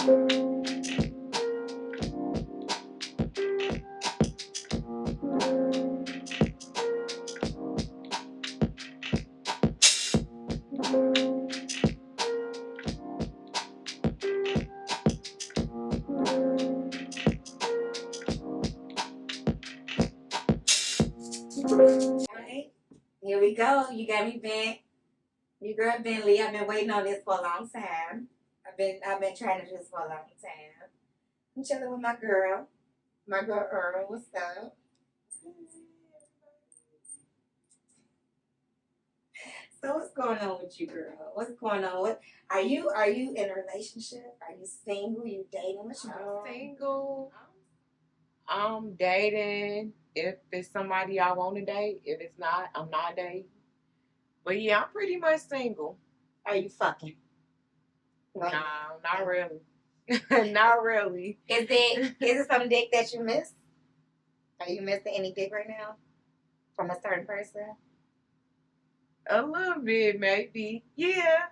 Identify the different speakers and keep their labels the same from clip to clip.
Speaker 1: Alright, here we go. You got me bent. Your girl Bentlie. I've been waiting on this for a long time. I've been trying to do this for a long time. I'm chilling with my girl. My girl Earl. What's up? So what's going on with you, girl? What's going on? What are you in a relationship? Are you single? Are you dating? What's your
Speaker 2: I'm single. I'm dating. If it's somebody I want to date, if it's not, I'm not dating. But yeah, I'm pretty much single.
Speaker 1: Are you fucking?
Speaker 2: No, not really. Not really.
Speaker 1: Is it some dick that you miss? Are you missing any dick right now from a certain person?
Speaker 2: A little bit, maybe. Yeah.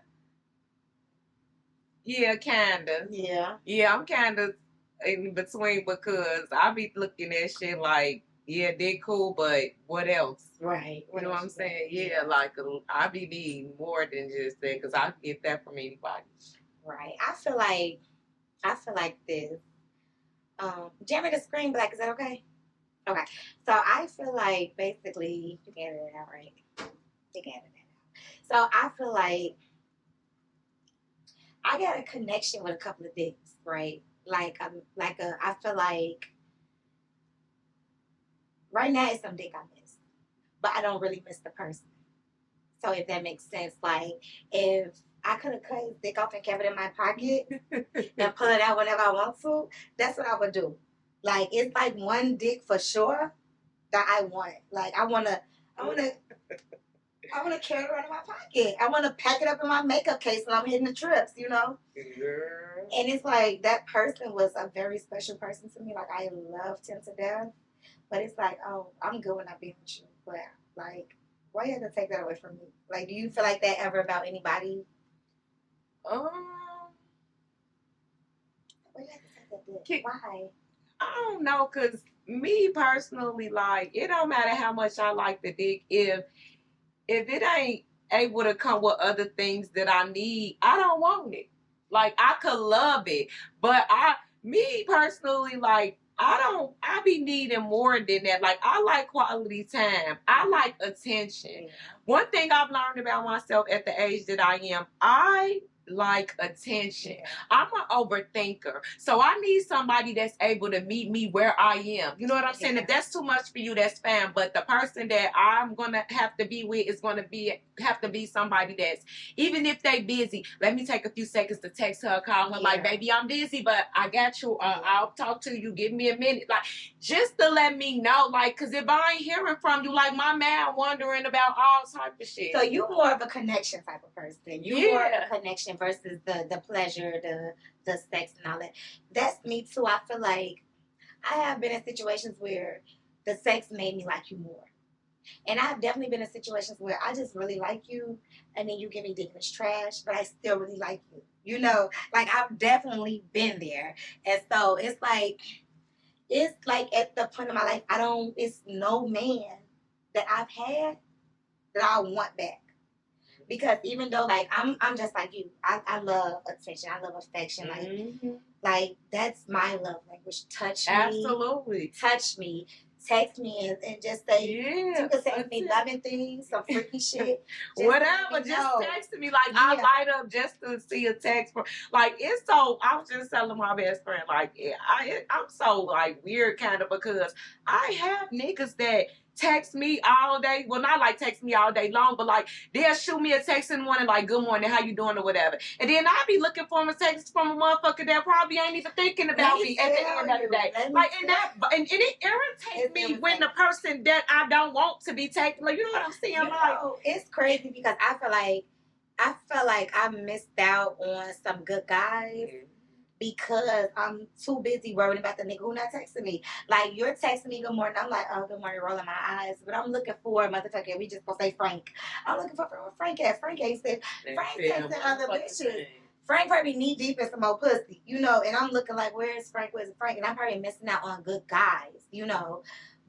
Speaker 2: Yeah, kinda.
Speaker 1: Yeah.
Speaker 2: Yeah, I'm kinda in between because I be looking at shit like, yeah, they cool, but what else?
Speaker 1: Right.
Speaker 2: You know what I'm saying? Yeah, like I be needing more than just that because I get that from anybody.
Speaker 1: Right. I feel like this. Do you want me to screen black? Is that okay? Okay. So I feel like basically you can edit it out, right? You can edit it out. So I feel like I got a connection with a couple of dicks, right? I feel like right now it's some dick I miss, but I don't really miss the person. So if that makes sense, like if I could have cut his dick off and kept it in my pocket and pull it out whenever I want to, that's what I would do. Like it's like one dick for sure that I want. Like I wanna carry it around in my pocket. I wanna pack it up in my makeup case when I'm hitting the trips, you know? Yeah. And it's like that person was a very special person to me. Like I loved him to death. But it's like, oh, I'm good when I be with you. But like, why you have to take that away from me? Like, do you feel like that ever about anybody? Why you have to take that dick? Why?
Speaker 2: I don't know, cause me personally, like, it don't matter how much I like the dick. If it ain't able to come with other things that I need, I don't want it. Like I could love it, but me personally, like I be needing more than that. Like I like quality time. I like attention. Yeah. One thing I've learned about myself at the age that I am, I like attention. Yeah. I'm an overthinker. So I need somebody that's able to meet me where I am. You know what I'm saying? If that's too much for you, that's fine. But the person that I'm gonna have to be with is gonna have to be somebody that's, even if they busy, let me take a few seconds to text her, call her, like, baby, I'm busy, but I got you. I'll talk to you. Give me a minute. Like, just to let me know, like, because if I ain't hearing from you, like, my man wondering about all type of shit.
Speaker 1: So you more of a connection type of person. You more of a connection versus the pleasure, the sex and all that. That's me too. I feel like I have been in situations where the sex made me like you more. And I've definitely been in situations where I just really like you, and then you give me dick and it's trash, but I still really like you. You know, like I've definitely been there. And so it's like at the point of my life, it's no man that I've had that I want back. Because even though like I'm just like you, I love attention, I love affection, like that's my love language. Touch me,
Speaker 2: absolutely.
Speaker 1: Touch me, text me, and just say you can say me loving things, some freaky shit,
Speaker 2: whatever. Just text me, like I light up just to see a text from. Like it's so. I was just telling my best friend, like I'm so like weird kind of because I have niggas that text me all day. Well, not like text me all day long, but like they'll shoot me a text in the morning, like good morning, how you doing or whatever. And then I'll be looking for a text from a motherfucker that probably ain't even thinking about me at the end of the day. Like and it irritates me when the person that I don't want to be texting, like, you know what I'm saying?
Speaker 1: It's crazy because I feel like I missed out on some good guys. Because I'm too busy worrying about the nigga who not texting me. Like, you're texting me good morning. I'm like, oh, good morning, rolling my eyes. But I'm looking for a motherfucker. We just gonna say Frank. I'm looking for Frank at. Frank ain't said. Frank texting other bitches. Frank probably knee deep in some more pussy, you know, and I'm looking like, where's Frank? Where's Frank? And I'm probably missing out on good guys, you know.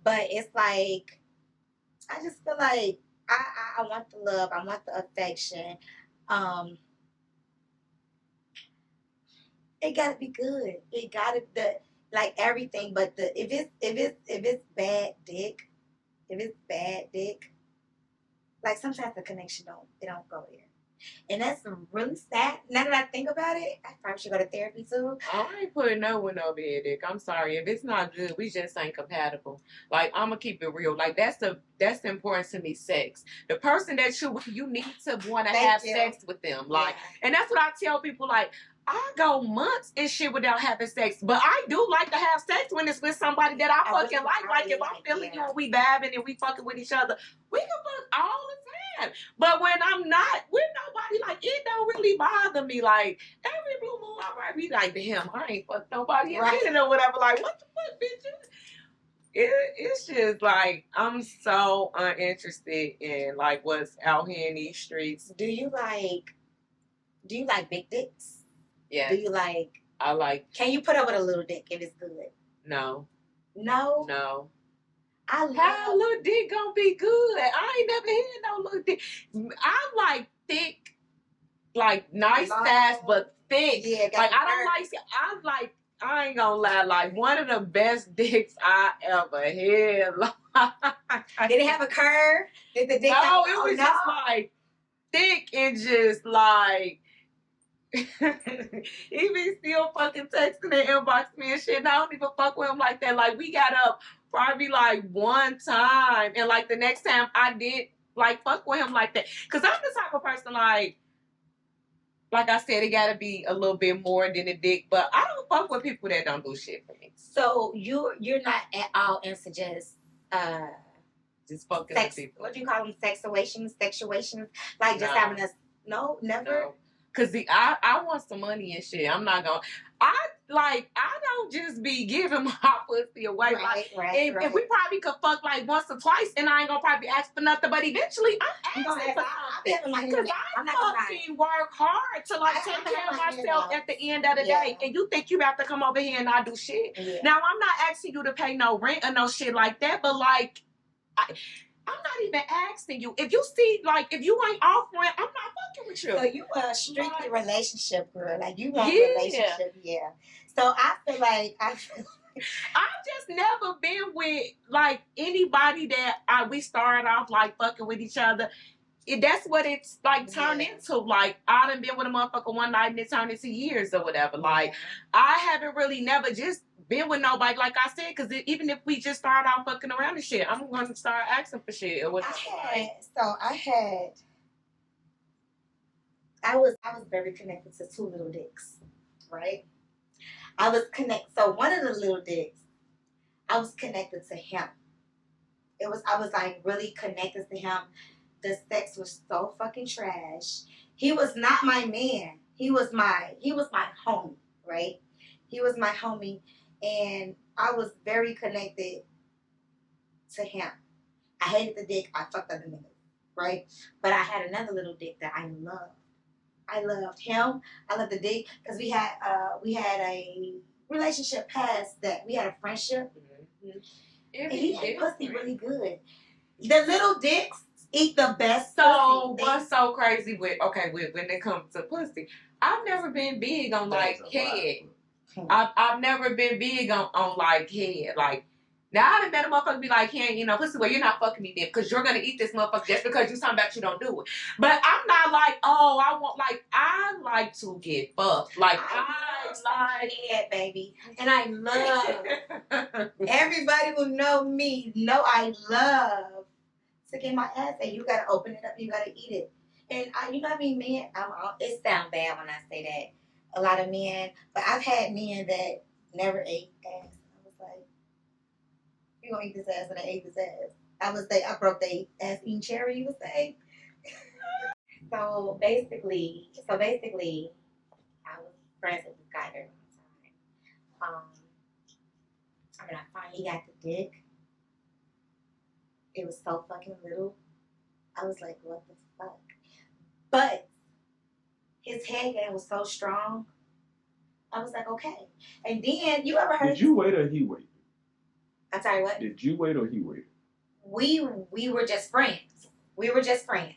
Speaker 1: But it's like, I just feel like I want the love, I want the affection. It gotta be good. It gotta the like everything, but the if it's bad dick, like sometimes the connection don't go there. And that's really sad. Now that I think about it, I probably should go to therapy too.
Speaker 2: I ain't putting no one over here, Dick. I'm sorry. If it's not good, we just ain't compatible. Like, I'm gonna keep it real. Like, that's the importance to me, sex. The person that you need to want to have sex with them. Like, and that's what I tell people, like, I go months and shit without having sex, but I do like to have sex when it's with somebody that I fucking like. Like, if I'm feeling you and we vibing and we fucking with each other, we can fuck all the time. But when I'm not with nobody, like, it don't really bother me. Like, every blue moon, I might be like, damn, I ain't fucked nobody in a minute or whatever. Like, what the fuck, bitch? It's just like, I'm so uninterested in like what's out here in these streets.
Speaker 1: Do you like big dicks?
Speaker 2: Yeah.
Speaker 1: Do you like?
Speaker 2: I like.
Speaker 1: Can you put up with a little dick if it's good?
Speaker 2: No.
Speaker 1: No.
Speaker 2: No.
Speaker 1: How
Speaker 2: a little dick gonna be good? I ain't never had no little dick. I like thick, like nice size, but thick.
Speaker 1: Yeah.
Speaker 2: Like I ain't gonna lie. Like one of the best dicks I ever had.
Speaker 1: Did it have a curve? Did the dick?
Speaker 2: No, it was just like thick and just like. He be still fucking texting and inbox me and shit. And I don't even fuck with him like that. Like we got up probably like one time, and like the next time I did like fuck with him like that. Cause I'm the type of person like I said, it gotta be a little bit more than a dick. But I don't fuck with people that don't do shit for me.
Speaker 1: So you're not at all into just
Speaker 2: fucking
Speaker 1: sex.
Speaker 2: people.
Speaker 1: What do you call them? Sexuations, like just having a never.
Speaker 2: No. Cause I want some money and shit. I'm not gonna. I don't just be giving my pussy away.
Speaker 1: Right.
Speaker 2: And we probably could fuck like once or twice, and I ain't gonna probably ask for nothing. But eventually, I'm asking for something. Cause I fucking work hard to like take care of myself at the end of the day. And you think you have to come over here and not do shit? Yeah. Now I'm not asking you to pay no rent or no shit like that. But like, I'm not even asking you. If you see, like, if you ain't offering, I'm not fucking with you.
Speaker 1: So you a strictly relationship girl. Like, you want relationship, yeah. So I feel like I've
Speaker 2: just never been with, like, anybody that we started off, like, fucking with each other. That's what it's, like, turned into. Like, I done been with a motherfucker one night and it turned into years or whatever. Like, I haven't really never just been with nobody, like I said, because even if we just start out fucking around and shit, I'm going to start asking for shit or whatever.
Speaker 1: I was very connected to two little dicks, right? So one of the little dicks, I was connected to him. I was like really connected to him. The sex was so fucking trash. He was not my man. He was my homie, right? He was my homie. And I was very connected to him. I hated the dick. I fucked other niggas, right? But I had another little dick that I loved. I loved him. I loved the dick because we had a relationship past that. We had a friendship. Mm-hmm. And he ate pussy really good. The little dicks eat the best.
Speaker 2: So what's so crazy with when it comes to pussy? I've never been big on like head. I've never been big on like head. Like now I done met a motherfucker be like, he ain't eat no pussy. Well, you're not fucking me then because you're gonna eat this motherfucker just because you talking about you don't do it. But I'm not like, I like to get fucked. Like I like
Speaker 1: head, baby. And I love everybody who know me know I love to get my ass and you gotta open it up, you gotta eat it. And you know what I mean, man, it sounds bad when I say that. A lot of men, but I've had men that never ate ass. I was like, you gonna eat this ass, and I ate this ass. I broke the ass eating cherry, you would say. So basically, I was friends with this guy during my time. I finally got the dick. It was so fucking little. I was like, what the fuck? But his head game was so strong. I was like, okay. And then you ever heard?
Speaker 3: Did you wait or he waited?
Speaker 1: I'm sorry, what?
Speaker 3: Did you wait or he waited?
Speaker 1: We were just friends. We were just friends.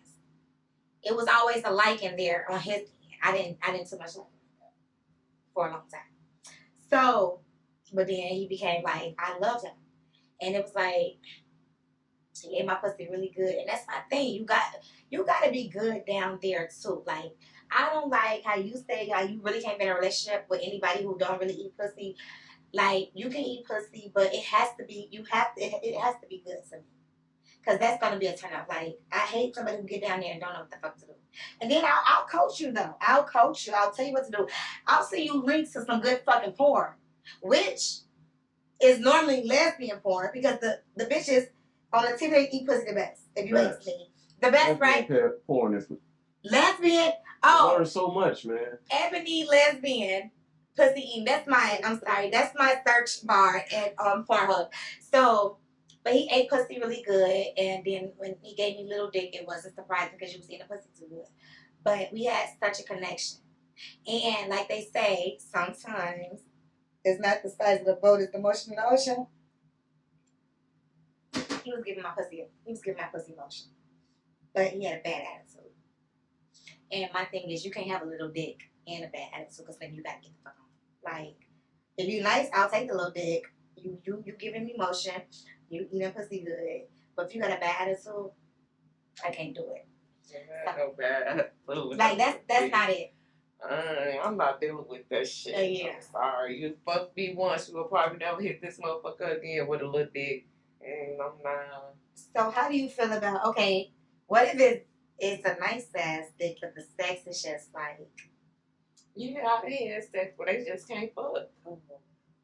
Speaker 1: It was always a liking there on his end. I didn't too much like him for a long time. So, but then he became like, I loved him. And it was like, he ate my pussy really good. And that's my thing. You got to be good down there too. Like, I don't like how you say how you really can't be in a relationship with anybody who don't really eat pussy. Like, you can eat pussy, but it has to be, it has to be good to me. Because that's going to be a turn off. Like, I hate somebody who get down there and don't know what the fuck to do. And then I'll coach you, though. I'll coach you. I'll tell you what to do. I'll send you links to some good fucking porn, which is normally lesbian porn because the bitches on the TV they eat pussy the best. If you ask me. The best, right?
Speaker 3: Porn is
Speaker 1: lesbian. Oh.
Speaker 3: I learned so much, man.
Speaker 1: Ebony lesbian pussy eating. That's my search bar at Pornhub. So, but he ate pussy really good, and then when he gave me little dick, it wasn't surprising because you was eating pussy too good. But we had such a connection, and like they say, sometimes it's not the size of the boat; it's the motion in the ocean. He was giving my pussy motion, but he had a bad attitude. And my thing is, you can't have a little dick and a bad attitude because then you gotta get the fuck on. Like, if you nice, I'll take the little dick. You giving me motion. You eating pussy good. But if you got a bad attitude, I can't do it.
Speaker 2: No bad.
Speaker 1: Like that's not it.
Speaker 2: I'm not dealing with that shit.
Speaker 1: Yeah.
Speaker 2: I'm sorry. You fucked me once, you will probably never hit this motherfucker again with a little dick. And I'm not.
Speaker 1: So how do you feel about what if it's a nice ass dick, but the sex is just like
Speaker 2: yeah, it is sex, but they just can't fuck.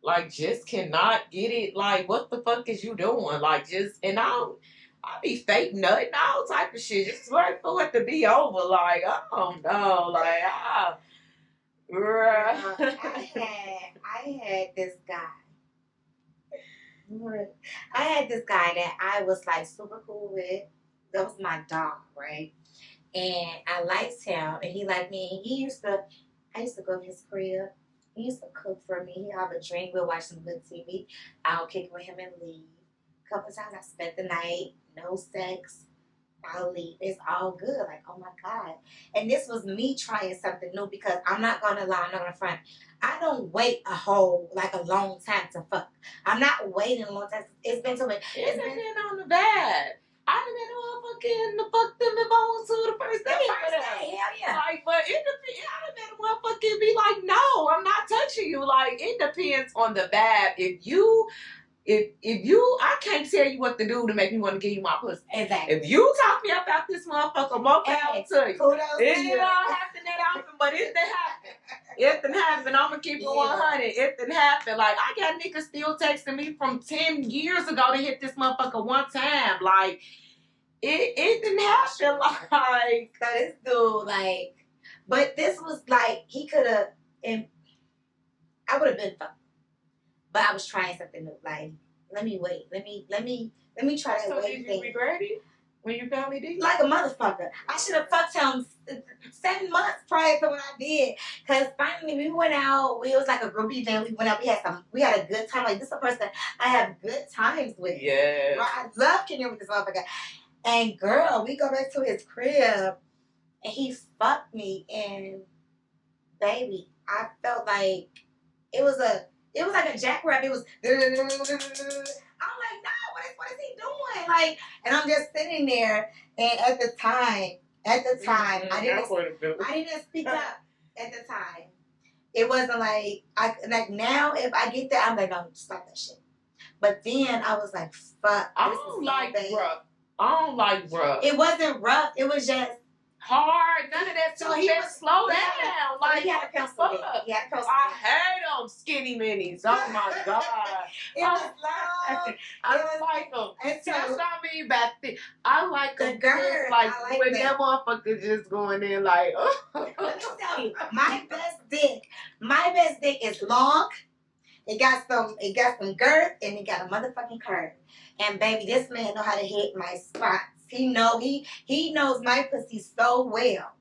Speaker 2: Like, just cannot get it. Like, what the fuck is you doing? Like, just, and I be fake nutting, all type of shit. Just right for it to be over. Like, I don't know. Like,
Speaker 1: I had this guy. I had this guy that I was like super cool with. That was my dog, right? And I liked him, and he liked me. And I used to go to his crib. He used to cook for me. He'd have a drink. We'll watch some good TV. I'll kick with him and leave. A couple of times I spent the night. No sex. I'll leave. It's all good. Like, oh my God. And this was me trying something new because I'm not going to lie. I'm not going to front. I don't wait a long time to fuck. I'm not waiting a long time. It's been too much.
Speaker 2: It's been on the bad. I done been motherfucking the fuck them and bones to the first day.
Speaker 1: Hell yeah.
Speaker 2: Like, but it depends. I done been a motherfucking be like, no, I'm not touching you. Like, it depends on the vibe. If you, I can't tell you what to do to make me want to give you my pussy.
Speaker 1: Exactly.
Speaker 2: If you talk me about this motherfucker, more power to you.
Speaker 1: Kudos to
Speaker 2: it
Speaker 1: you.
Speaker 2: don't happen that often, but it didn't happen. It didn't happen. I'm gonna keep it 100. It didn't happen. Like, I got niggas still texting me from 10 years ago to hit this motherfucker one time. Like, it didn't happen. Like,
Speaker 1: so this dude, like, but this was like he could have, and I would have been fucked. But I was trying something new. Like, let me wait. Let me try that
Speaker 2: so
Speaker 1: wait
Speaker 2: did
Speaker 1: thing.
Speaker 2: you regret it when you found me did?
Speaker 1: Like a motherfucker. I should have fucked him 7 months prior to when I did. Cause finally we went out. We was like a group event. We went out. We had a good time. Like, this is a person I have good times with.
Speaker 2: Yeah.
Speaker 1: I love kicking with this motherfucker. And girl, we go back to his crib, and he fucked me. And baby, I felt like it was like a jackrabbit. It was. I'm like, no, what is he doing? Like, and I'm just sitting there. And at the time, I didn't speak up. At the time, it wasn't like now. If I get that, I'm like, no, stop that shit. But then I was like, fuck.
Speaker 2: I don't like rough. I don't like rough.
Speaker 1: It wasn't rough. It was just
Speaker 2: hard. None of that. So he was slow down. Like,
Speaker 1: he had a pencil.
Speaker 2: I hate them skinny minis. Oh my God.
Speaker 1: It was long.
Speaker 2: I don't like them.
Speaker 1: And so,
Speaker 2: that's what I mean by I like
Speaker 1: the girl.
Speaker 2: Like, when
Speaker 1: that
Speaker 2: motherfucker just going in like, oh.
Speaker 1: Let me tell you, my best dick is long. It got some girth, and it got a motherfucking curve. And baby, this man know how to hit my spots. He knows my pussy so well.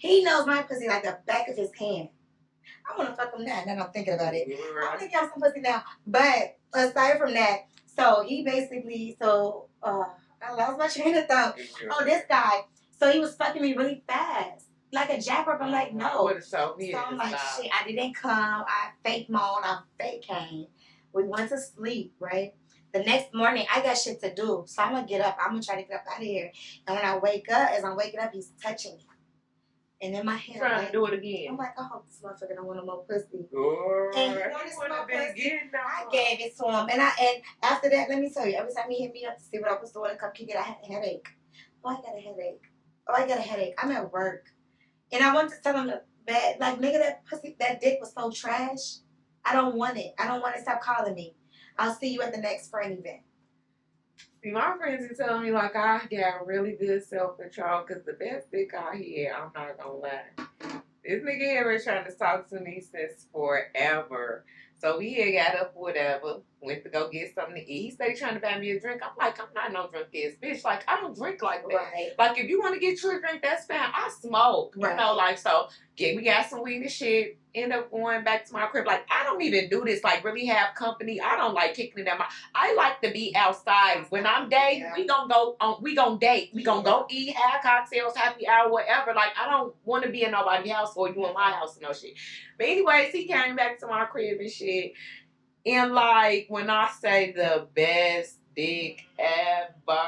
Speaker 1: He knows my pussy like the back of his hand. I want to fuck him now. Now I'm thinking about it. I want to give him some pussy now. But aside from that, so he basically, I lost my train of thought. Oh, this guy. So he was fucking me really fast. Like a jackrabbit. I'm like, no. So I'm like, shit, I didn't come. I fake moan. I fake came. We went to sleep, right? The next morning, I got shit to do. So I'm going to get up. I'm going to try to get up out of here. And when I wake up, as I'm waking up, he's touching me. And in my head,
Speaker 2: trying to do it again.
Speaker 1: I'm like, I hope this motherfucker don't want no more pussy.
Speaker 2: Oh,
Speaker 1: and he wanted some more pussy. I gave it to him. And after that, let me tell you, every time he hit me up to see what I was doing and come kick it, I had a headache. Oh, I got a headache. Oh, I got a headache. I'm at work. And I wanted to tell him that, like, nigga, that pussy, that dick was so trash. I don't want it. I don't want it. Stop calling me. I'll see you at the next friend event.
Speaker 2: See, my friends are telling me, like, I got really good self-control because the best dick I had, I'm not going to lie. This nigga here been trying to talk to me since forever. So we had got up, whatever, went to go get something to eat. He said he trying to buy me a drink. I'm like, I'm not no drunk ass bitch. Like, I don't drink like that.
Speaker 1: Right.
Speaker 2: Like, if you want to get you a drink, that's fine. I smoke.
Speaker 1: Right.
Speaker 2: You know, like, so, yeah, we got some weed and shit. End up going back to my crib. Like, I don't even do this, like, really have company. I don't like kicking it out. I like to be outside. When I'm dating, we gonna go on, we gonna date. We gonna go eat, have cocktails, happy hour, whatever. Like, I don't want to be in nobody's house or you in my house and no shit. But anyways, he came back to my crib and shit. And like, when I say the best dick ever,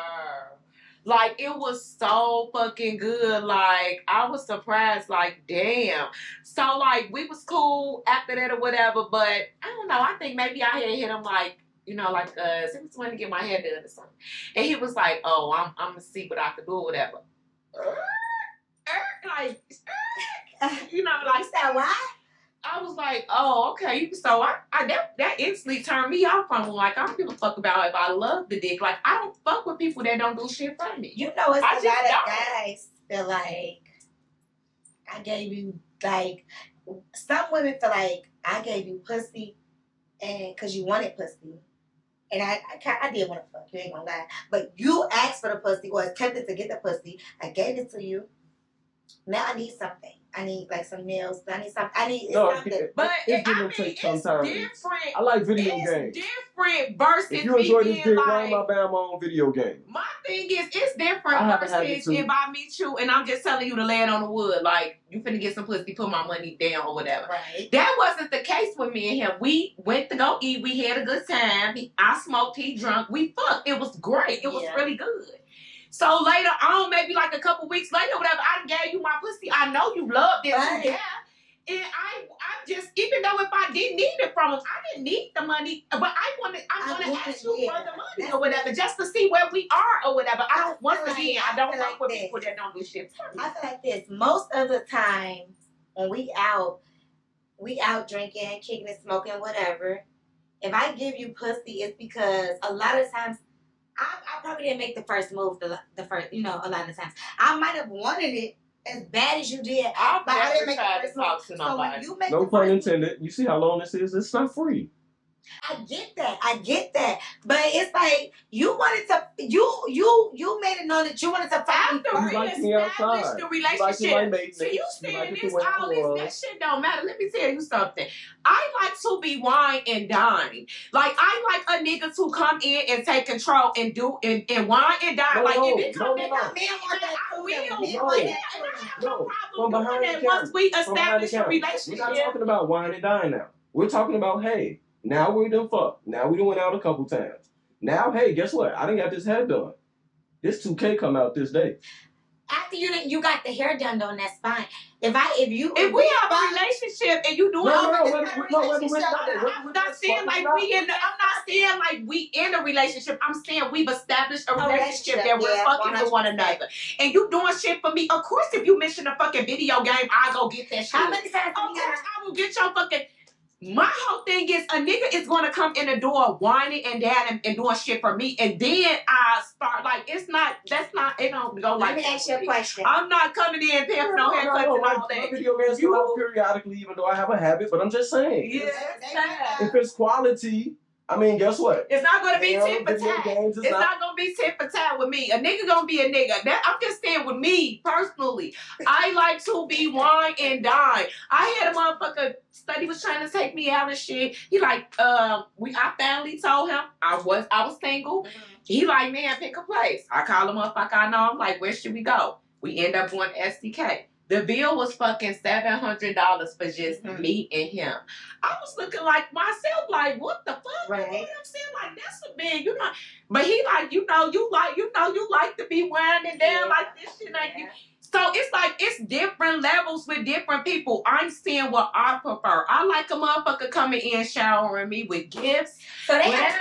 Speaker 2: like, it was so fucking good. Like, I was surprised, like, damn. So, like, we was cool after that or whatever, but I don't know. I think maybe I had hit him, like, you know, like, he was wanting to get my hair done or something. And he was like, oh, I'm going to see what I can do or whatever. Like, you know, like,
Speaker 1: that why?
Speaker 2: I was like, oh, okay. So that instantly turned me off from him. Like, I don't give a fuck about if I love the dick. Like, I don't fuck with people that don't do shit for me.
Speaker 1: You know, it's a lot of guys feel like I gave you, like, some women feel like I gave you pussy and because you wanted pussy. And I did want to fuck, you ain't gonna lie. But you asked for the pussy or attempted to get the pussy. I gave it to you. Now I need something. I need like some nails. I need something. Something.
Speaker 2: But
Speaker 3: it's
Speaker 2: different.
Speaker 3: I like video games.
Speaker 2: Different versus
Speaker 3: if you enjoy this dick,
Speaker 2: like,
Speaker 3: why am I buying my own video game?
Speaker 2: My thing is, it's different versus if I meet you and I'm just telling you to lay it on the wood. Like, you finna get some pussy, put my money down or whatever.
Speaker 1: Right.
Speaker 2: That wasn't the case with me and him. We went to go eat. We had a good time. I smoked. He drunk. We fucked. It was great. It was really good. So later on, maybe like a couple weeks later, whatever, I gave you my pussy. I know you loved it.
Speaker 1: Right.
Speaker 2: Yeah. And I just, even though if I didn't need it from him, I didn't need the money, but I'm gonna ask you for the money or whatever, just to see where we are or whatever. I don't fuck with people that don't do shit for me.
Speaker 1: I feel like this. Most of the time when we out drinking, kicking and smoking, whatever. If I give you pussy, it's because a lot of times I probably didn't make the first move the first, you know, a lot of times. I might have wanted it as bad as you did, but I didn't make the first move. So when you make
Speaker 3: no pun intended. You see how long this is? It's not free.
Speaker 1: I get that. But it's like you wanted to you made it known that you wanted to find
Speaker 2: after we established the relationship. So you saying this all this, that shit don't matter. Let me tell you something. I like to be wine and dine. Like, I like a nigga to come in and take control and do and wine and dine. If it come in, I will.
Speaker 3: From behind the camera.
Speaker 2: Once we establish a relationship.
Speaker 3: We're not talking about wine and dine now. We're talking about, hey, now we done fucked. Now we done went out a couple times. Now, hey, guess what? I done got this hair done. This 2K come out this day.
Speaker 1: After you got the hair done, though, that's fine. If we
Speaker 2: have a relationship and you doing
Speaker 1: I'm
Speaker 2: not saying like we in a relationship. I'm saying we've established a relationship that we're fucking 100%. With one another. And you doing shit for me. Of course, if you mention a fucking video game, I go get that shit.
Speaker 1: How many times?
Speaker 2: Of course, I will get your fucking. My whole thing is a nigga is gonna come in the door whining and dadding and doing shit for me, and then I start like it don't go like that.
Speaker 1: Let me ask you a question.
Speaker 2: I'm not coming in paying for no haircuts and all that.
Speaker 3: My video games come out periodically, even though I have a habit, but I'm just saying.
Speaker 2: Yeah,
Speaker 3: if it's quality, I mean, guess what?
Speaker 2: It's not gonna be tit for tat.
Speaker 3: Games,
Speaker 2: it's not gonna be tit for tat with me. A nigga gonna be a nigga. That I'm just saying with me personally. I like to be wine and dine. I had a motherfucker study was trying to take me out and shit. He like, I finally told him I was single. Mm-hmm. He like, man, pick a place. I call him motherfucker I know. I'm like, where should we go? We end up going to SDK. The bill was fucking $700 for just me and him. I was looking like myself, like, what the fuck?
Speaker 1: Right.
Speaker 2: You know what I'm saying? Like, that's a man, you know. But he like, you like to be winding down like this shit. Like, so it's like, it's different levels with different people. I'm seeing what I prefer. I like a motherfucker coming in showering me with gifts.
Speaker 1: So they gotta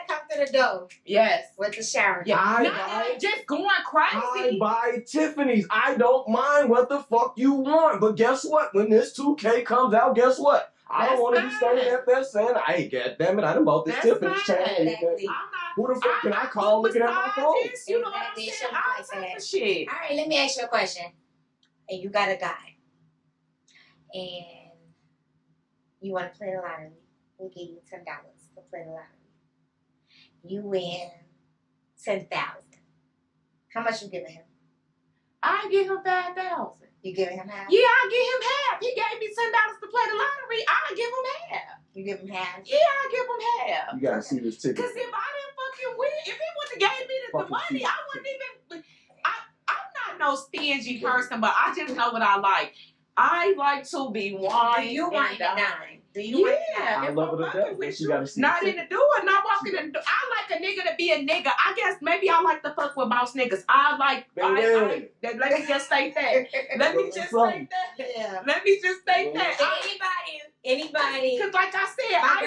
Speaker 1: come to the door.
Speaker 2: Yes.
Speaker 1: With the shower.
Speaker 2: Yeah. Not just going crazy.
Speaker 3: I buy Tiffany's. I don't mind what the fuck you want. But guess what? When this 2K comes out, guess what? I don't want to be standing at there saying, hey, goddammit, I done bought this Tiffany's chain.
Speaker 1: Exactly.
Speaker 3: Who the fuck can I call looking at my phone?
Speaker 2: You know what I'm saying? Shit.
Speaker 1: All right, let me ask you a question. And you got a guy. And you want to play the lottery. We'll give you $10 to play the lottery. You win $10,000. How much you giving him?
Speaker 2: I give him $5,000.
Speaker 1: You giving him half?
Speaker 2: Yeah, I give him half. He gave me $10 to play the lottery. I give him half.
Speaker 1: You give him half?
Speaker 2: Yeah, I give him half.
Speaker 3: You gotta see this ticket.
Speaker 2: Because if I didn't fucking win, if he wouldn't have gave me the money, I wouldn't even. I'm not no stingy person, but I just know what I like. I like to be wine.
Speaker 1: Do you want to dine? Do you
Speaker 2: want
Speaker 1: to dine?
Speaker 3: I love it to death. You gotta see
Speaker 2: not in the door, not walking in the door. I like a nigga to be a nigga. I guess maybe I like to fuck with boss niggas. Let me just say that. Let me just say that.
Speaker 1: Yeah.
Speaker 2: Let me just say that.
Speaker 1: Anybody.
Speaker 2: Because like I said, I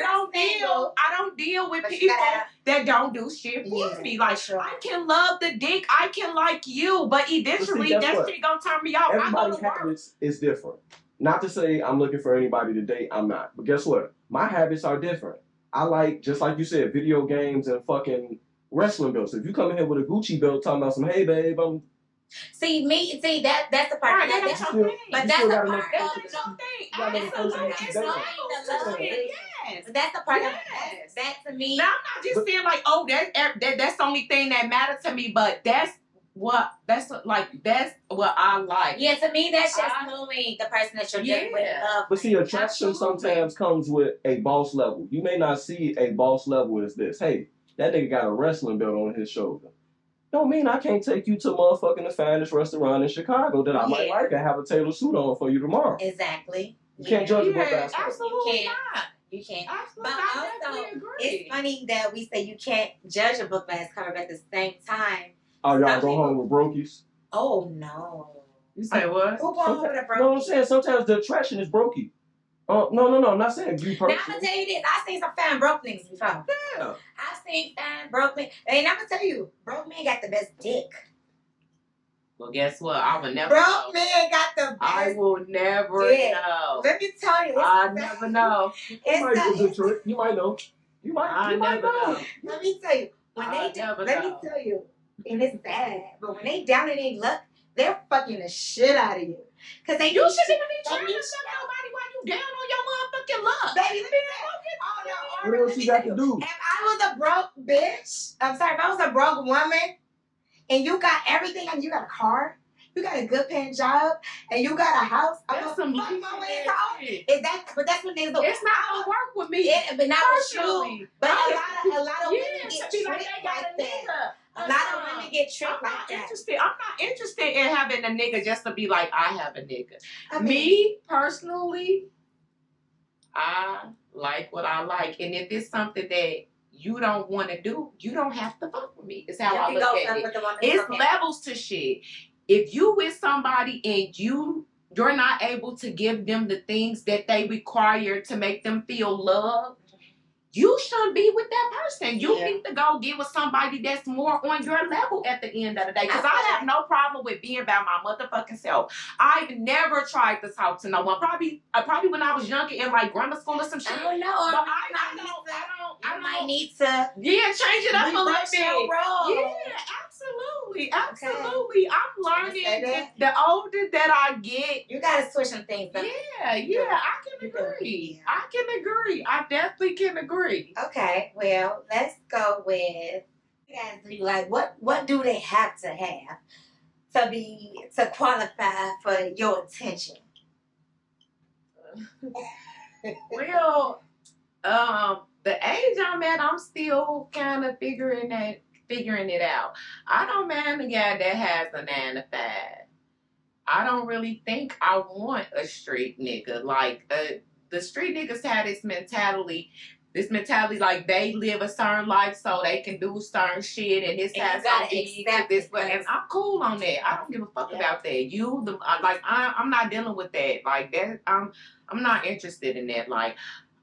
Speaker 2: don't deal with people that don't do shit for me. Like, I can love the dick, I can like you, but eventually that shit gonna turn me off.
Speaker 3: Everybody's habits is different. Not to say I'm looking for anybody to date, I'm not. But guess what? My habits are different. I like, just like you said, video games and fucking wrestling belts. If you come in here with a Gucci belt talking about some, hey babe, I'm...
Speaker 1: that's the part.
Speaker 2: Right, that's your thing.
Speaker 1: But that's the part of But that's the part of that to me.
Speaker 2: Now, I'm not just saying like, oh, that's the only thing that matters to me, but that's what I like.
Speaker 1: Yeah, to me, that's just knowing the person that you're dealing with.
Speaker 3: But see, attraction sometimes comes with a boss level. You may not see a boss level as this. Hey, that nigga got a wrestling belt on his shoulder. Don't mean I can't take you to motherfucking the finest restaurant in Chicago that I might like and have a tailored suit on for you tomorrow.
Speaker 1: Exactly.
Speaker 3: You can't judge a book by its cover.
Speaker 2: Absolutely not.
Speaker 1: You can't.
Speaker 2: Absolutely.
Speaker 1: But also, it's funny that we say you can't judge a book by its cover, but at the same time.
Speaker 3: Oh, y'all go home with brokies?
Speaker 1: Oh, no.
Speaker 2: You say what?
Speaker 1: Who go home with a brokie?
Speaker 3: No, I'm saying sometimes the attraction is brokey. Oh, no, I'm not saying you personally.
Speaker 1: Now, I'm going to tell you this. I've seen some fine broke niggas before.
Speaker 3: Yeah.
Speaker 1: I've seen fine broke men. And I'm going to tell you, broke men got the best dick.
Speaker 2: Well, guess what? I will never
Speaker 1: broke
Speaker 2: know.
Speaker 1: men got the best
Speaker 2: I will never
Speaker 1: dick.
Speaker 2: know.
Speaker 1: Let me tell you.
Speaker 2: I never know.
Speaker 3: You might be a good trick. You might know. You might know.
Speaker 1: Let me tell you. When they do, let me tell you. And it's bad. But when they down in their luck, they're fucking the shit out of you. Cause you shouldn't even be trying to fuck nobody while you down on your motherfucking luck. Baby, let me tell you.
Speaker 3: What else you got to do?
Speaker 1: If I was a broke bitch, if I was a broke woman, and you got everything, and you got a car, you got a good paying job, and you got a house,
Speaker 2: that's some
Speaker 1: fuck my way out. But that's what niggas do.
Speaker 2: It's not gonna work with me.
Speaker 1: But not with you. But a lot of women get tricked like that. A lot of women get tricked like that.
Speaker 2: I'm not interested in having a nigga just to be like, I have a nigga. Me, personally, I like what I like. And if it's something that you don't want to do, you don't have to fuck with me. It's how I look at it. It's levels to shit. If you with somebody and you're not able to give them the things that they require to make them feel loved, you shouldn't be with that person. You need to go get with somebody that's more on your level at the end of the day. Because I have no problem with being by my motherfucking self. I've never tried to talk to no one. Probably when I was younger in like grammar school or some shit.
Speaker 1: I don't know.
Speaker 2: But I might need to. Yeah, change it up a little bit. Yeah, absolutely. Absolutely. I'm learning that the older that I get.
Speaker 1: You gotta switch some things up.
Speaker 2: Yeah, I can agree. I can agree. I definitely can agree.
Speaker 1: Okay, well, let's go with like what do they have to have to qualify for your attention?
Speaker 2: Well, the age I'm at, I'm still kind of figuring it out. I don't mind a guy that has a 9 to 5. I don't really think I want a street nigga. Like the street niggas have this mentality like they live a certain life so they can do certain shit and this has to be this way. And I'm cool on that. I don't give a fuck about that. I'm not dealing with that. Like that I'm not interested in that. Like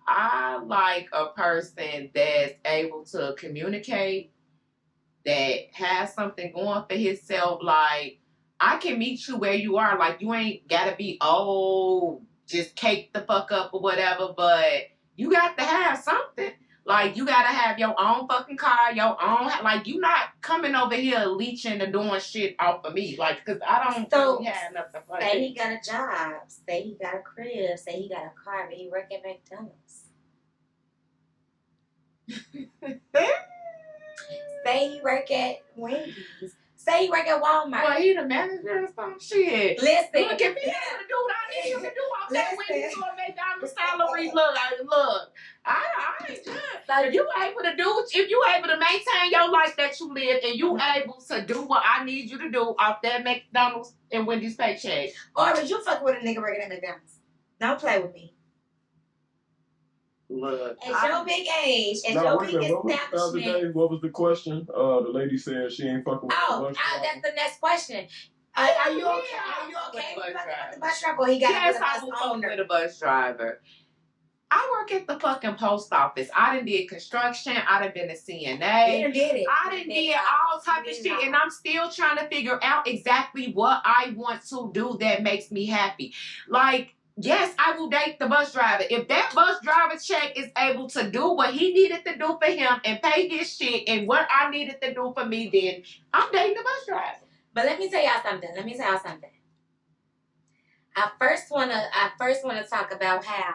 Speaker 2: I like a person that's able to communicate, that has something going for himself. Like I can meet you where you are. Like you ain't gotta be just cake the fuck up or whatever, but you got to have something. Like you gotta have your own fucking car, your own. Like you not coming over here leeching and doing shit off of me. Like because I don't really have nothing for
Speaker 1: Say he got a job. Say he got a crib. Say he got a car. But he work at McDonald's. Say he work at Wendy's. Say he work at Walmart.
Speaker 2: Well, he the manager or some shit.
Speaker 1: Listen.
Speaker 2: Look, if he able to do what I need him to do off that Wendy's or McDonald's salary, look. I ain't done. So if you able to maintain your life that you live and you able to do what I need you to do off that McDonald's and Wendy's paycheck.
Speaker 1: Or would you fuck with a nigga working at McDonald's? Don't play with me.
Speaker 3: Look,
Speaker 1: at your big age, at your big establishment.
Speaker 3: What was the question? The lady said she ain't fucking with the bus driver.
Speaker 1: That's the next question. Are you okay? Are you okay with the bus driver? Or he got
Speaker 2: yes, I will fuck with a bus driver. I work at the fucking post office. I done did construction. I done been a CNA.
Speaker 1: You done did it.
Speaker 2: I done did all type of shit. And I'm still trying to figure out exactly what I want to do that makes me happy. Like, yes, I will date the bus driver. If that bus driver check is able to do what he needed to do for him and pay his shit and what I needed to do for me, then I'm dating the bus driver.
Speaker 1: But let me tell y'all something. I first wanna talk about how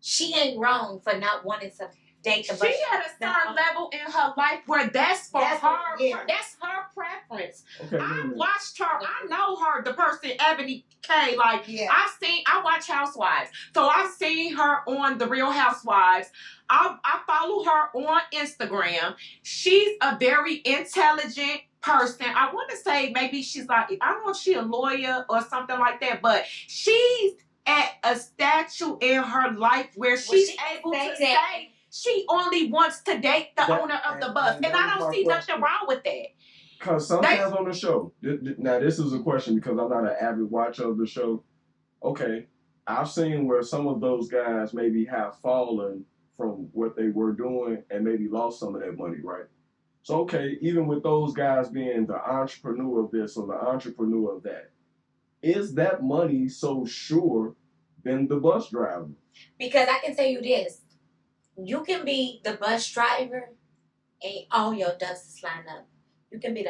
Speaker 1: she ain't wrong for not wanting to date the bus driver.
Speaker 2: She at a certain level in her life where that's her. Yeah. That's her preference. Okay, I watched her. I know her, the person Ebony K. Like I watch Housewives, so I've seen her on The Real Housewives. I follow her on Instagram. She's a very intelligent person. I want to say maybe she's like, I don't know if she's a lawyer or something like that, but she's at a statue in her life where she's able to say she only wants to date the owner of the bus. And I don't see nothing wrong with that.
Speaker 3: Because sometimes on the show, now this is a question because I'm not an avid watcher of the show. Okay, I've seen where some of those guys maybe have fallen from what they were doing and maybe lost some of that money, right? So, okay, even with those guys being the entrepreneur of this or the entrepreneur of that, is that money so sure than the bus driver?
Speaker 1: Because I can tell you this. You can be the bus driver and all your ducks is lined up. You can be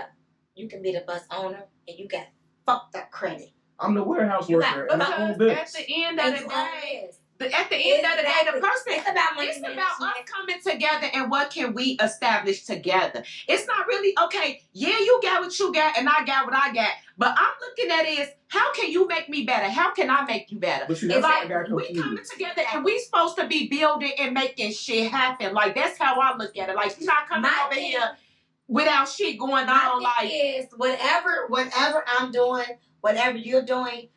Speaker 1: the bus owner and you got fucked up credit.
Speaker 3: I'm the warehouse worker and I own this.
Speaker 2: At the end of the day, the person, it's about us coming together and what can we establish together. It's not really, okay, yeah, you got what you got and I got what I got. But I'm looking at it as, how can you make me better? How can I make you better?
Speaker 3: See, it's
Speaker 2: like, we coming together and we supposed to be building and making shit happen. Like, that's how I look at it. Like, you're not coming over here without shit going on. Like,
Speaker 1: is whatever I'm doing, whatever you're doing,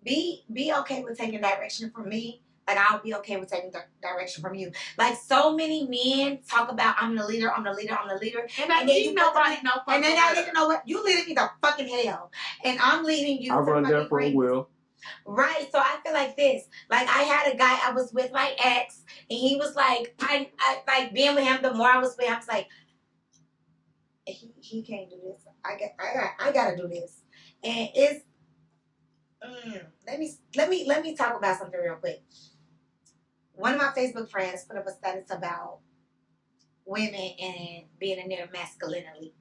Speaker 1: be okay with taking direction from me. Like, I'll be okay with taking direction from you. Like, so many men talk about, I'm the leader. And
Speaker 2: then you nobody know.
Speaker 1: And then I didn't know what, you leading me to fucking hell. And I'm leading you
Speaker 3: I run that for a will.
Speaker 1: Right. So I feel like this. Like, I had a guy, I was with my ex, and he was like, I like being with him, the more I was with him, I was like, he can't do this. I gotta do this. And it's, let me talk about something real quick. One of my Facebook friends put up a status about women and being in their masculinity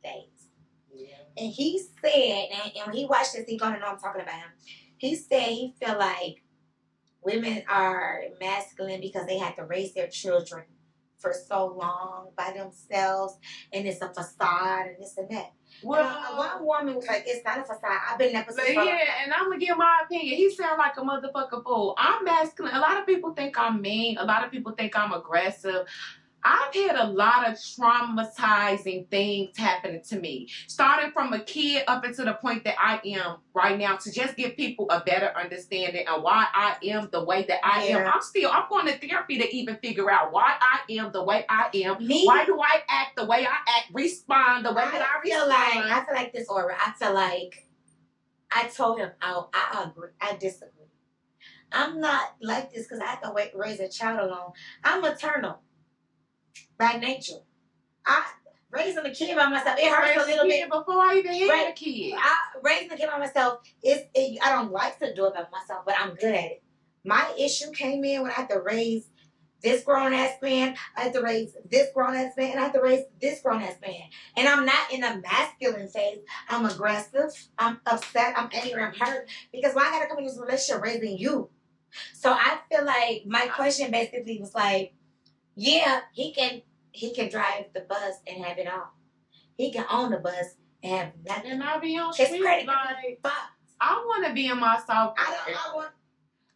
Speaker 1: phase. And he said, and when he watched this, he's gonna know I'm talking about him. He said he feel like women are masculine because they had to raise their children for so long by themselves, and it's a facade and this and that. Well, and one woman was like, "It's not a facade. I've been in that position."
Speaker 2: Yeah, and I'm gonna give my opinion. He sounds like a motherfucking fool. I'm masculine. A lot of people think I'm mean. A lot of people think I'm aggressive. I've had a lot of traumatizing things happening to me, starting from a kid up until the point that I am right now, to just give people a better understanding of why I am the way that I am. I'm going to therapy to even figure out why I am the way I am. Why do I act the way I act, respond the way that I respond?
Speaker 1: I feel like this, Aura. I feel like I told him, I agree. I disagree. I'm not like this because I have to raise a child alone. I'm maternal by nature. Raising a kid by myself, it hurts a little bit.
Speaker 2: Before I even had a kid.
Speaker 1: Raising a kid by myself, I don't like to do it by myself, but I'm good at it. My issue came in when I had to raise this grown-ass man, I had to raise this grown-ass man, and I had to raise this grown-ass man. And I'm not in a masculine phase. I'm aggressive. I'm upset. I'm angry. I'm hurt. Because why I got to come in this relationship raising you? So I feel like my question basically was like, yeah, he can drive the bus and have it all. He can own the bus and have nothing.
Speaker 2: And I be on
Speaker 1: his
Speaker 2: street,
Speaker 1: credit
Speaker 2: like, I want to be in my soft girl.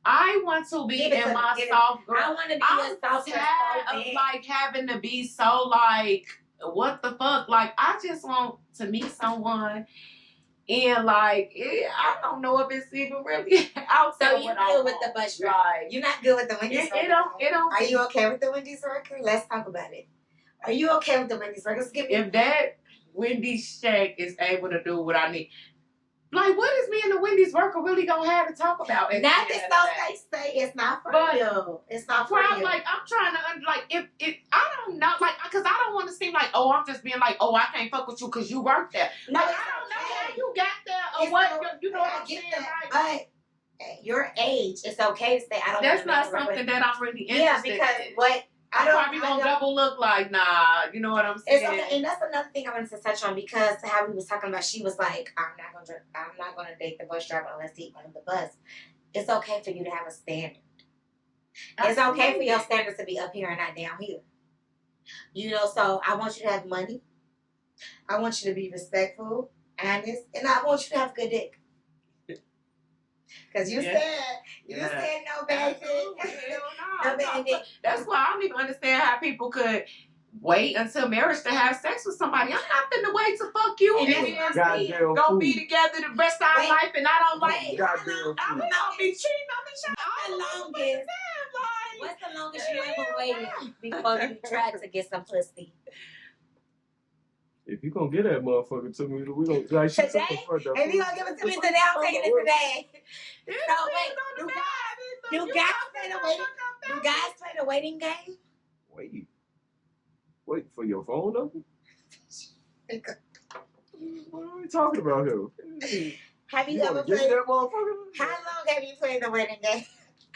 Speaker 2: I want to be in my soft girl.
Speaker 1: I want to be a soft girl.
Speaker 2: I'm tired of like having to be so like, what the fuck? Like, I just want to meet someone. And like, I don't know if it's even really out there.
Speaker 1: So you good with the bus drive? Like, you're not good with the Wendy's worker? It don't. Are you okay with the Wendy's worker? Let's talk about it. Are you okay with the Wendy's worker?
Speaker 2: If that Wendy's shack is able to do what I need, like, what is me and the Wendy's worker really gonna have to talk about?
Speaker 1: Not that they say it's not for you. It's not for you.
Speaker 2: Like, I'm trying to like, if I don't know, like, because I don't want to seem like, oh, I'm just being like, oh, I can't fuck with you because you work there.
Speaker 1: No,
Speaker 2: like, I don't know how you got there or what. You know what I'm saying?
Speaker 1: But at your age, it's okay to say I don't.
Speaker 2: That's not something that I'm really interested in.
Speaker 1: Yeah, because what.
Speaker 2: I'm probably gonna double look like, nah, you know what I'm saying?
Speaker 1: It's okay, and that's another thing I wanted to touch on, because how we was talking about, she was like, I'm not gonna date the bus driver unless he owns the bus. It's okay for you to have a standard. It's okay for your standards to be up here and not down here. You know, so I want you to have money. I want you to be respectful, honest, and I want you to have good dick. Because you said no bad dick. No bad dick.
Speaker 2: That's why I don't even understand how people could wait until marriage to have sex with somebody. I'm not finna wait to fuck you and then go be together the rest of our life, and I don't like it. I'm gonna be cheating on each other.
Speaker 1: What's the longest you ever waited before you tried to get some pussy?
Speaker 3: If you gonna get that motherfucker to me, we gonna like she
Speaker 1: today. If you gonna give it to me today, I'm taking it today. So wait, do guys play the waiting game?
Speaker 3: Wait for your phone number? What are we talking about here?
Speaker 1: Have you ever played that motherfucker? How long have you played the waiting game?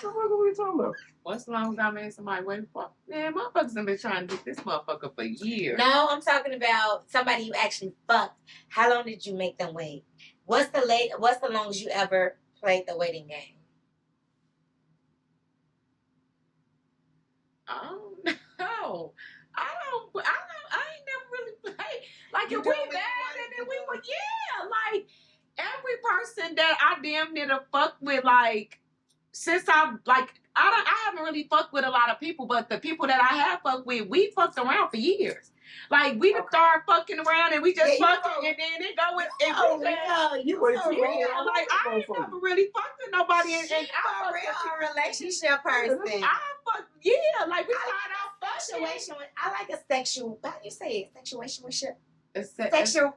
Speaker 3: What are we talking about?
Speaker 2: What's long as I made somebody waiting for? Man, motherfuckers have been trying to get this motherfucker for years.
Speaker 1: No, I'm talking about somebody you actually fucked. How long did you make them wait? What's the longest you ever played the waiting game?
Speaker 2: I don't know. I ain't never really played. Like, if we bad, and then we would, like, every person that I damn near to fuck with, like, since I haven't really fucked with a lot of people, but the people that I have fucked with, we fucked around for years. Like, we started fucking around and we just fucking, and then it go with, and
Speaker 1: like, I
Speaker 2: ain't never really fucked with nobody. And
Speaker 1: I'm a real relationship person.
Speaker 2: Like, we started out
Speaker 1: situation with, I like a sexual, how do you say it? Sexuationship?
Speaker 2: Sexual.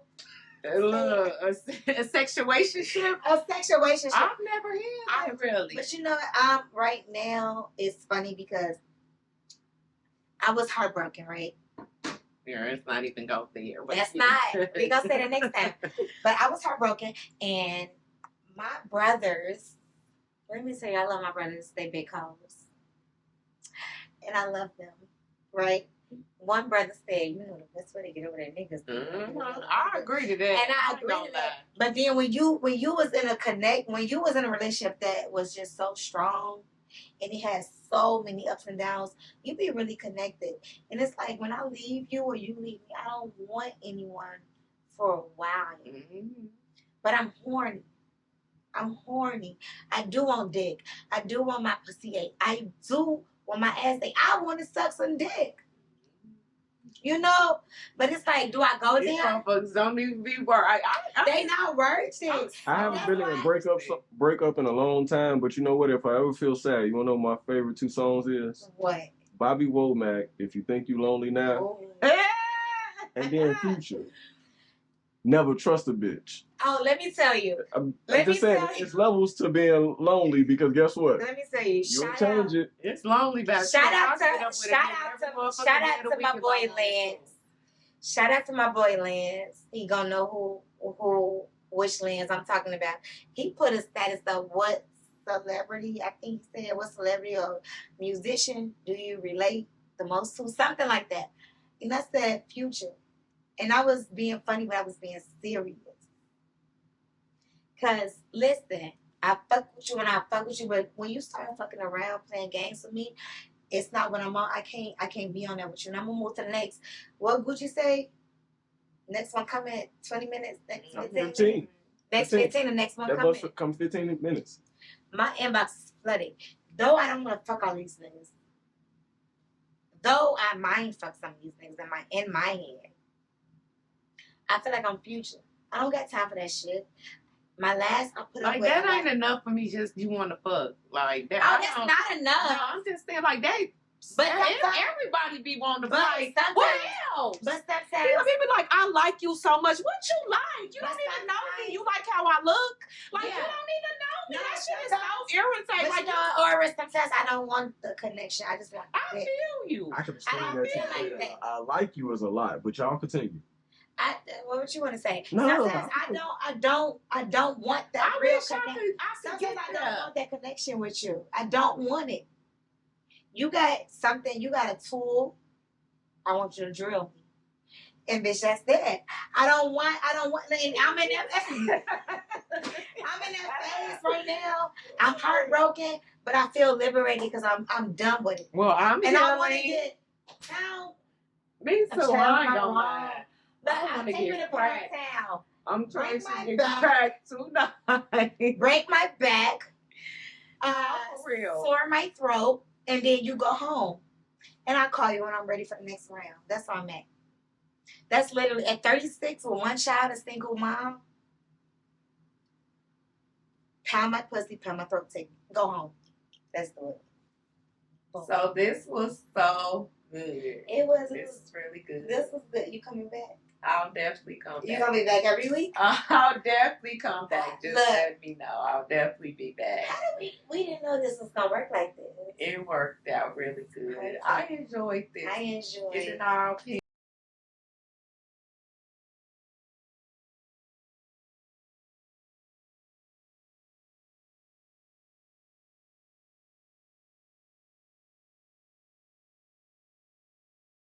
Speaker 2: A sexuationship?
Speaker 1: A sexuationship.
Speaker 2: I've never had that, really.
Speaker 1: But you know, right now, it's funny because I was heartbroken, right?
Speaker 2: Yeah, it's not even go there.
Speaker 1: That's not. We're going to say that next time. But I was heartbroken, and my brothers, let me say, I love my brothers. They big hoes. And I love them, right? One brother said, you know, the best way to get over that niggas.
Speaker 2: I agree to that.
Speaker 1: And I agree to that. But then when you was in a relationship that was just so strong and it has so many ups and downs, you be really connected. And it's like when I leave you or you leave me, I don't want anyone for a while. But I'm horny. I do want dick. I do want my pussy ate. I do want my ass ate. I want to suck some dick. You know? But it's like, do I go there?
Speaker 2: These motherfuckers don't even be worth.
Speaker 1: They not worth it.
Speaker 3: I haven't been in a breakup in a long time, but you know what? If I ever feel sad, you want to know what my favorite 2 songs is?
Speaker 1: What?
Speaker 3: Bobby Womack, If You Think You Lonely Now. And then Future, Never Trust a Bitch.
Speaker 1: Oh, let me tell you.
Speaker 3: I'm just saying, it's levels to being lonely because guess what?
Speaker 1: Let me tell you.
Speaker 3: You'll change it.
Speaker 2: It's lonely back.
Speaker 1: Shout out to my boy Lance. Shout out to my boy Lance. He gonna know which Lance I'm talking about. He put a status of what celebrity, I think he said, what celebrity or musician do you relate the most to? Something like that. And I said Future. And I was being funny, but I was being serious. Because, listen, I fuck with you and I fuck with you, but when you start fucking around playing games with me, it's not what I'm on. I can't be on that with you. And I'm going to move to the next. What Gucci say? Next one coming at 20 minutes? Next 15? Next 15, the next one coming.
Speaker 3: That come 15 minutes.
Speaker 1: My inbox is flooded. Though I don't want to fuck all these niggas. Though I mind fuck some of these niggas in my head. I feel like I'm Future. I don't got time for that shit. My last, I put up
Speaker 2: like
Speaker 1: with
Speaker 2: that ain't enough for me. Just you want to fuck like that.
Speaker 1: Oh, that's not enough.
Speaker 2: No, I'm just saying like that.
Speaker 1: But
Speaker 2: everybody be wanting to fight. What else?
Speaker 1: But sometimes
Speaker 2: people be like, I like you so much. What you like? You don't even know me. You like how I look. Like you don't even know me. That shit is so irritating. Like
Speaker 1: or sometimes I don't want the connection. I just want.
Speaker 2: I feel you.
Speaker 3: I can understand that. I like you as a lot, but y'all continue.
Speaker 1: What would you want to say?
Speaker 3: No,
Speaker 1: sometimes I don't want that real connection. Sometimes I don't want that connection with you. I don't want it. You got something. You got a tool. I want you to drill me. And bitch, that's that. I don't want. And I'm in that. I'm in that phase right now. I'm heartbroken, but I feel liberated because I'm done with it.
Speaker 2: Well, I
Speaker 1: want to get down.
Speaker 2: Me too. I ain't gonna lie.
Speaker 1: But I'm taking it crack.
Speaker 2: I'm trying to get crack tonight.
Speaker 1: Break my back.
Speaker 2: For real.
Speaker 1: Sore my throat, and then you go home. And I'll call you when I'm ready for the next round. That's where I'm at. That's literally at 36 with one child, a single mom. Pound my pussy, pound my throat, go home. That's the way.
Speaker 2: So this was so good.
Speaker 1: It was.
Speaker 2: This is really good.
Speaker 1: This was good. You coming back?
Speaker 2: I'll definitely come back.
Speaker 1: You gonna be back every week?
Speaker 2: I'll definitely come back. Just let me know. I'll definitely be back.
Speaker 1: How did we didn't know this was gonna work like this.
Speaker 2: It worked out really good. I enjoyed this.
Speaker 1: I enjoyed
Speaker 2: Getting our opinion.